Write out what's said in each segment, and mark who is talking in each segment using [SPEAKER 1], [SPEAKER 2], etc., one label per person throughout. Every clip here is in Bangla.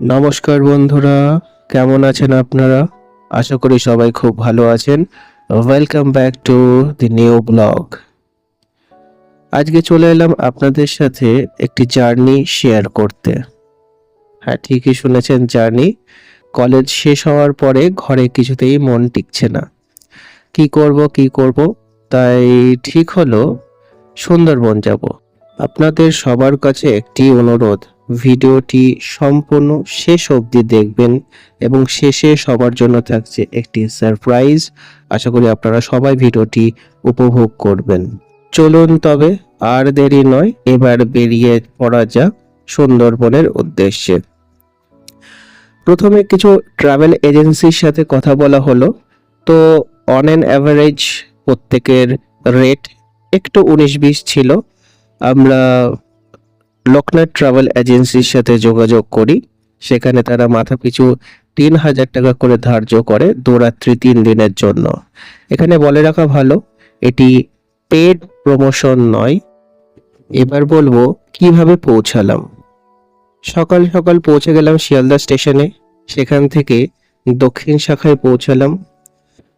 [SPEAKER 1] নমস্কার বন্ধুরা, কেমন আছেন আপনারা? আশা করি সবাই খুব ভালো আছেন। Welcome back to the new blog. আজকে চলে এলাম আপনাদের সাথে একটি জার্নি শেয়ার করতে। হ্যাঁ, ঠিকই শুনেছেন, জার্নি। কলেজ শেষ হওয়ার পরে ঘরে কিছুতেই মন টিকছে না। কি করব, তাই ঠিক হলো সুন্দরবন যাব। আপনাদের সবার কাছে একটি অনুরোধ, ভিডিওটি সম্পূর্ণ শেষ অবধি দেখবেন এবং শেষে সবার জন্য থাকছে একটি সারপ্রাইজ। আশা করি আপনারা সবাই ভিডিওটি উপভোগ করবেন। চলুন তবে আর দেরি নয়, এবার বেরিয়ে পড়া যাক সুন্দরবনের উদ্দেশ্যে। প্রথমে কিছু ট্রাভেল এজেন্সির সাথে কথা বলা হলো। তো অন অ্যান অ্যাভারেজ প্রত্যেকের রেট একটু 19-20 ছিল। আমরা লোকনাথ ট্রাভেল এজেন্সির সাথে যোগাযোগ করি। সেখানে তারা মাথাপিছু 3,000 টাকা করে ধার্য করে 2 রাত্রি 3 দিনের জন্য। এখানে বলে রাখা ভালো, এটি পেড প্রমোশন নয়। এবার বলবো কিভাবে পৌঁছালাম। সকাল সকাল পৌঁছে গেলাম শিয়ালদা স্টেশনে। সেখান থেকে দক্ষিণ শাখায় পৌঁছালাম।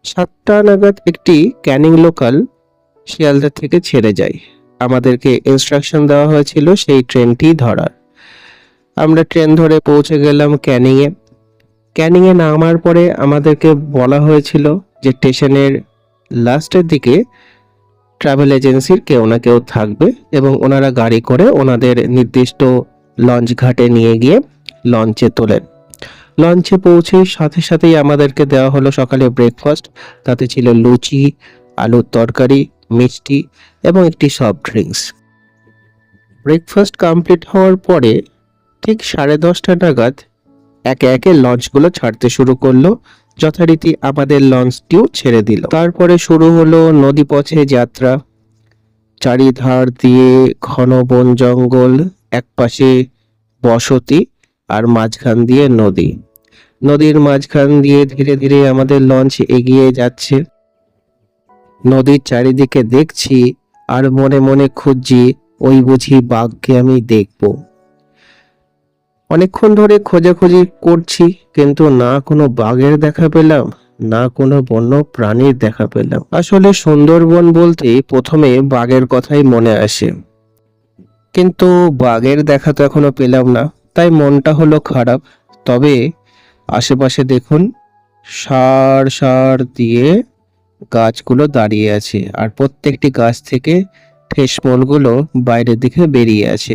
[SPEAKER 1] 7টা নাগাদ একটি ক্যানিং লোকাল শিয়ালদা থেকে ছেড়ে যায়। আমাদেরকে ইনস্ট্রাকশন দেওয়া হয়েছিল সেই ট্রেনটি ধরার। আমরা ট্রেন ধরে পৌঁছে গেলাম ক্যানিংয়ে। ক্যানিংয়ে নামার পরে আমাদেরকে বলা হয়েছিল যে স্টেশনের লাস্টের দিকে ট্রাভেল এজেন্সির কেউ না কেউ থাকবে এবং ওনারা গাড়ি করে ওনাদের নির্দিষ্ট লঞ্চ ঘাটে নিয়ে গিয়ে লঞ্চে তোলেন। লঞ্চে পৌঁছেই সাথে সাথেই আমাদেরকে দেওয়া হলো সকালে ব্রেকফাস্ট। তাতে ছিল লুচি, আলুর তরকারি, মিষ্টি এবং একটি সফট ড্রিঙ্কস। ব্রেকফাস্ট কমপ্লিট হওয়ার পরে ঠিক 10:30 নাগাদ একে একে লঞ্চগুলো ছাড়তে শুরু করলো। যথারীতি আমাদের লঞ্চটিও ছেড়ে দিল। তারপরে শুরু হলো নদীপথে যাত্রা। চারিধার দিয়ে ঘন বন জঙ্গল, একপাশে বসতি আর মাঝখান দিয়ে নদী। নদীর মাঝখান দিয়ে ধীরে ধীরে আমাদের লঞ্চ এগিয়ে যাচ্ছে। নদীর চারিদিকে দেখছি আর মনে মনে খুঁজছি ওই বুঝি বাঘকে আমি দেখব। অনেকক্ষণ ধরে খোঁজাখুঁজি করছি, কিন্তু না কোনো বাঘের দেখা পেলাম, না কোনো বন্য প্রাণীর দেখা পেলাম। আসলে সুন্দরবন বলতেই প্রথমে বাঘের কথাই মনে আসে, কিন্তু বাঘের দেখা তো এখনো পেলাম না, তাই মনটা হলো খারাপ। তবে আশেপাশে দেখুন, সার সার দিয়ে গাছগুলো দাঁড়িয়ে আছে আর প্রত্যেকটি গাছ থেকে ঠেসমূলগুলো বাইরের দিকে বেরিয়ে আছে।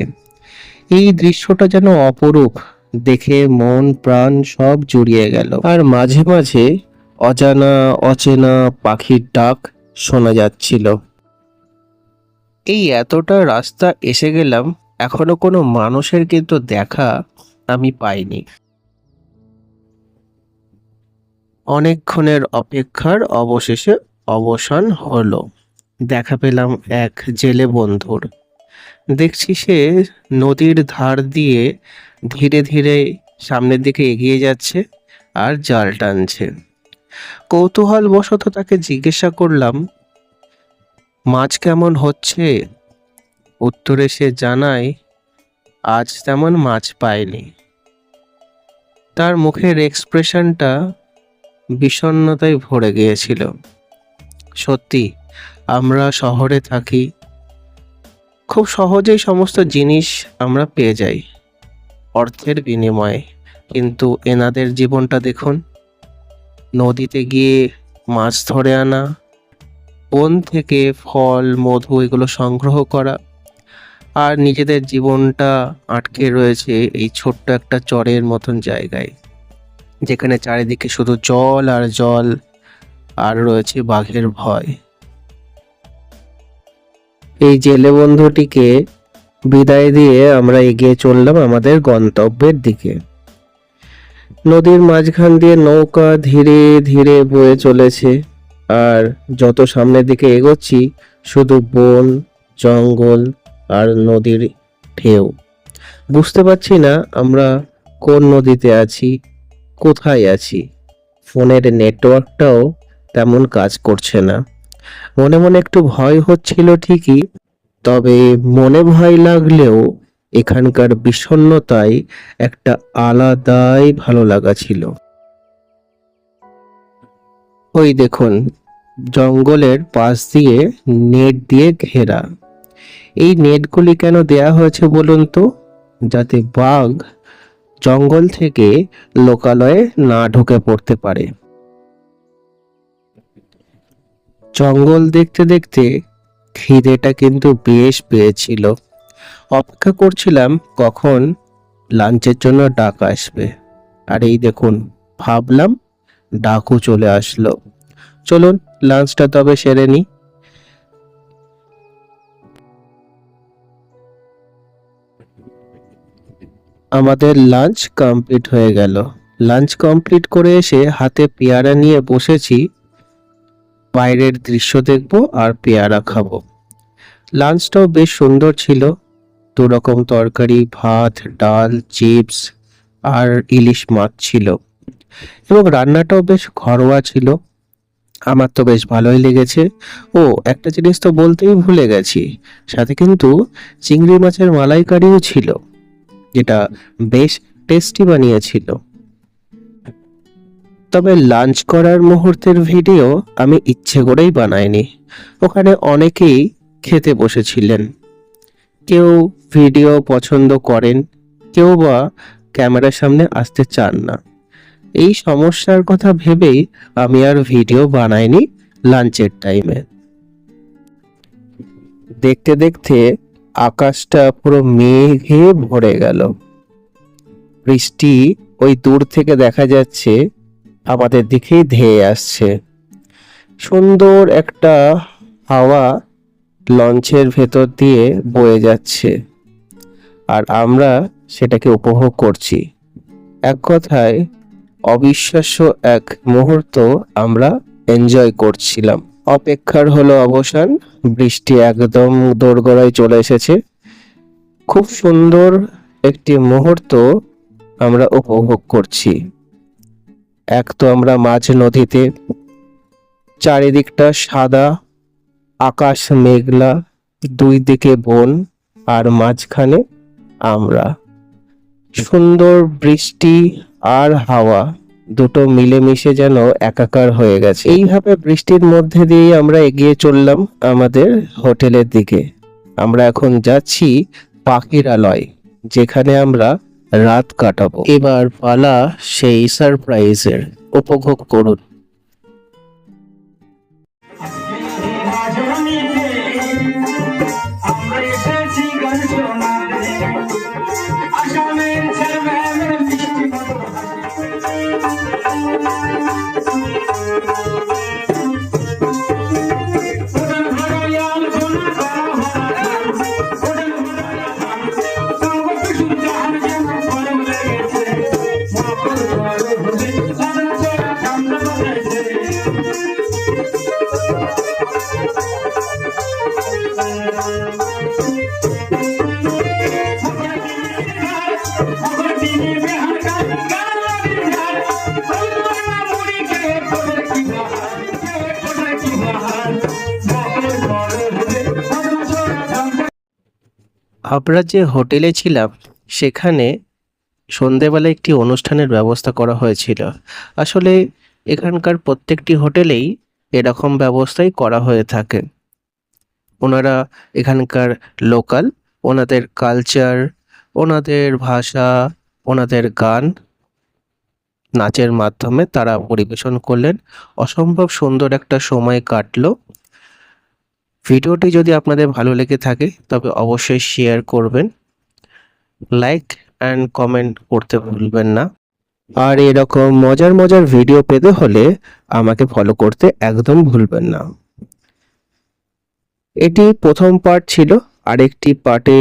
[SPEAKER 1] এই দৃশ্যটা যেন অপরূপ, দেখে মন প্রাণ সব জুড়িয়ে গেল। আর মাঝে মাঝে অজানা অচেনা পাখির ডাক শোনা যাচ্ছিল। এই এতটা রাস্তা এসে গেলাম, এখনো কোনো মানুষের কিন্তু দেখা আমি পাইনি। অনেকক্ষণের অপেক্ষার অবশেষে অবসান হলো। দেখা পেলাম এক জেলে বন্ধুর। দেখছি সে নদীর ধার দিয়ে ধীরে ধীরে সামনের দিকে এগিয়ে যাচ্ছে আর জাল টানছে। কৌতূহলবশত তাকে জিজ্ঞাসা করলাম, মাছ কেমন হচ্ছে? উত্তরে সে জানায়, আজ তেমন মাছ পায়নি। তার মুখের এক্সপ্রেশনটা বিষণ্ণতায় ভরে গিয়েছিল। সত্যি, আমরা শহরে থাকি, খুব সহজেই সমস্ত জিনিস আমরা পেয়ে যাই অর্থের বিনিময়ে, কিন্তু এনাদের জীবনটা দেখুন। নদীতে গিয়ে মাছ ধরে আনা, বন থেকে ফল মধু এগুলো সংগ্রহ করা, আর নিজেদের জীবনটা আটকে রয়েছে এই ছোট্ট একটা চরের মতন জায়গায়, যেখানে চারিদিকে শুধু জল আর জল, আর রয়েছে বাঘের ভয়। এই জেলে বন্ধুটিকে বিদায় দিয়ে আমরা এগিয়ে চললাম আমাদের গন্তব্যের দিকে। নদীর মাঝখান দিয়ে নৌকা ধীরে ধীরে বয়ে চলেছে, আর যত সামনের দিকে এগোচ্ছি শুধু বন, জঙ্গল আর নদীর ঢেউ। বুঝতে পারছি না আমরা কোন নদীতে আছি, কোথায় আছি। ফোনের নেটওয়ার্কটাও তেমন কাজ করছে না। মনে মনে একটু ভয় হচ্ছিল ঠিকই, তবে মনে ভয় লাগলেও এখানকার বিষণ্ণতায় একটা আলাদাই ভালো লাগা ছিল। ওই দেখুন, জঙ্গলের পাশ দিয়ে নেট দিয়ে ঘেরা। এই নেটগুলি কেন দেয়া হয়েছে বলুন তো? যাতে বাঘ জঙ্গল থেকে লোকালয়ে না ঢুকে পড়তে পারে। জঙ্গল দেখতে দেখতে খিদেটা কিন্তু বেশ পেয়েছিল। অপেক্ষা করছিলাম কখন লাঞ্চের জন্য ডাক আসবে। আর এই দেখুন, ভাবলাম ডাকও চলে আসলো। চলুন লাঞ্চটা তবে সেরে নিই। আমাদের লাঞ্চ কমপ্লিট হয়ে গেল। লাঞ্চ কমপ্লিট করে এসে হাতে পেয়ারা নিয়ে বসেছি। বাইরের দৃশ্য দেখব আর পেয়ারা খাবো। লাঞ্চটাও বেশ সুন্দর ছিল। 2 রকম তরকারি, ভাত, ডাল, চিপস আর ইলিশ মাছ ছিল, এবং রান্নাটাও বেশ ঘরোয়া ছিল। আমার তো বেশ ভালোই লেগেছে। ও, একটা জিনিস তো বলতেই ভুলে গেছি, সাথে কিন্তু চিংড়ি মাছের মালাইকারিও ছিল, যেটা বেশ টেস্টি বানিয়েছিল। তবে লাঞ্চ করার মুহূর্তের ভিডিও আমি ইচ্ছে করেই বানাইনি। ওখানে অনেকেই খেতে বসেছিলেন। কেউ ভিডিও পছন্দ করেন, কেউ বা ক্যামেরার সামনে আসতে চান না। এই সমস্যার কথা ভেবেই আমি আর ভিডিও বানাইনি লাঞ্চের টাইমে। দেখতে দেখতে আকাশটা পুরো মেঘে ভরে গেল। বৃষ্টি ওই দূর থেকে দেখা যাচ্ছে আমাদের দিকেই ধেয়ে আসছে। সুন্দর একটা হাওয়া লঞ্চের ভেতর দিয়ে বয়ে যাচ্ছে, আর আমরা সেটাকে উপভোগ করছি। এক কথায় অবিশ্বাস্য এক মুহূর্ত আমরা এনজয় করছিলাম। অপেক্ষার হলো অবসান। বৃষ্টি একদম দোরগোড়ায় চলে এসেছে। খুব সুন্দর একটি মুহূর্ত আমরা উপভোগ করছি। এক তো আমরা মাঝ নদীতে, চারিদিকটা সাদা, আকাশ মেঘলা, 2 দিকে বন, আর মাঝখানে আমরা। সুন্দর বৃষ্টি আর হাওয়া দুটো মিলেমিশে যেন একাকার হয়ে গেছে। এইভাবে বৃষ্টির মধ্যে দিয়ে আমরা এগিয়ে চললাম আমাদের হোটেলের দিকে। আমরা এখন যাচ্ছি পাখিরালয়, যেখানে আমরা রাত কাটাবো। এবার পালা সেই সারপ্রাইজের। উপভোগ করুন। আমরা যে হোটেলে ছিলাম সেখানে সন্ধেবেলা একটি অনুষ্ঠানের ব্যবস্থা করা হয়েছিল। আসলে এখানকার প্রত্যেকটি হোটেলেই এরকম ব্যবস্থাই করা হয়ে থাকে। ওনারা এখানকার লোকাল, ওনাদের কালচার, ওনাদের ভাষা, ওনাদের গান, নাচের মাধ্যমে তারা পরিবেশন করলেন। অসম্ভব সুন্দর একটা সময় কাটলো। ভিডিওটি যদি আপনাদের ভালো লেগে থাকে তবে অবশ্যই শেয়ার করবেন, লাইক অ্যান্ড কমেন্ট করতে ভুলবেন না। আর এরকম মজার মজার ভিডিও পেতে হলে আমাকে ফলো করতে একদম ভুলবেন না। এটি প্রথম পার্ট ছিল। আরেকটি পার্টে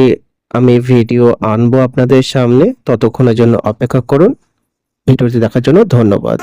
[SPEAKER 1] আমি ভিডিও আনবো আপনাদের সামনে। ততক্ষণের জন্য অপেক্ষা করুন। ভিডিওটি দেখার জন্য ধন্যবাদ।